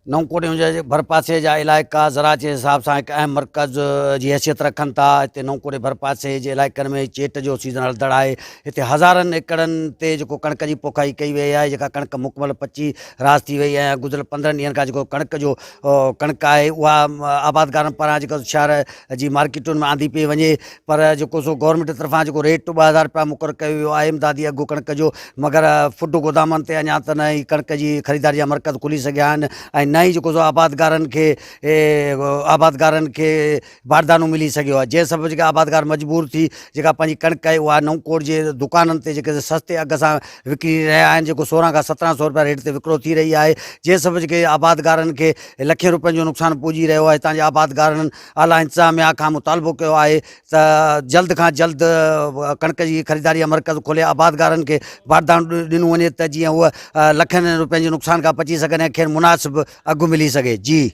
नवकोड़ियों जे भरपासे जा इलाइक़ा ज़राअत जे हिसाब सां हिकु अहम मर्कज़ जी हैसियत रखनि था। हिते नवकोड़े भरपासे जे इलाइक़नि में चेट जो सीज़न हलंदड़ आहे। हिते हज़ारनि एकड़नि ते जेको कणिक जी पोखाई कई वई आहे, जेका कणिक मुकमल पची रास थी वई आहे। गुज़िरियल 15 ॾींहंनि खां जेको कणिक जो कणिक आहे उहा आबादकारनि पारां जेको शहर जी मार्केटुनि में आंदी पई वञे, पर जेको सो गवर्नमेंट तरफ़ां जेको रेट 2000 रुपया मुक़ररु कयो वियो आहे इमदादी अघु कणिक जो, मगर फुड गोदामनि ते अञा त न ई कणिक जी ख़रीदारी जा मर्कज़ खुली सघिया आहिनि ऐं न ई जेको सो आबादकारनि खे बारदानो मिली सघियो आहे। जंहिं सबबु जेका आबादकार मजबूर थी जेका पंहिंजी कणिक आहे उहा नवकोड़ जे दुकाननि ते जेके सस्ते अघ सां विकिरी रहिया आहिनि, जेको 1600 खां 1700 रुपया रेट ते विकिरो थी रही आहे। जंहिं सबबु जेके आबादकारनि खे लखें रुपयनि जो नुक़सानु पुॼी रहियो आहे। हितां जे आबादकारनि आला इंतिज़ामिया खां मुतालबो कयो आहे त जल्द खां जल्द कणिक जी ख़रीदारी जा मर्कज़ खोले आबादकारनि खे बारदानो ॾिनो वञे त जीअं उहा लखनि रुपयनि जे नुक़सान खां बची सघनि ऐं खेनि मुनासिबु अघु मिली सघे। जी।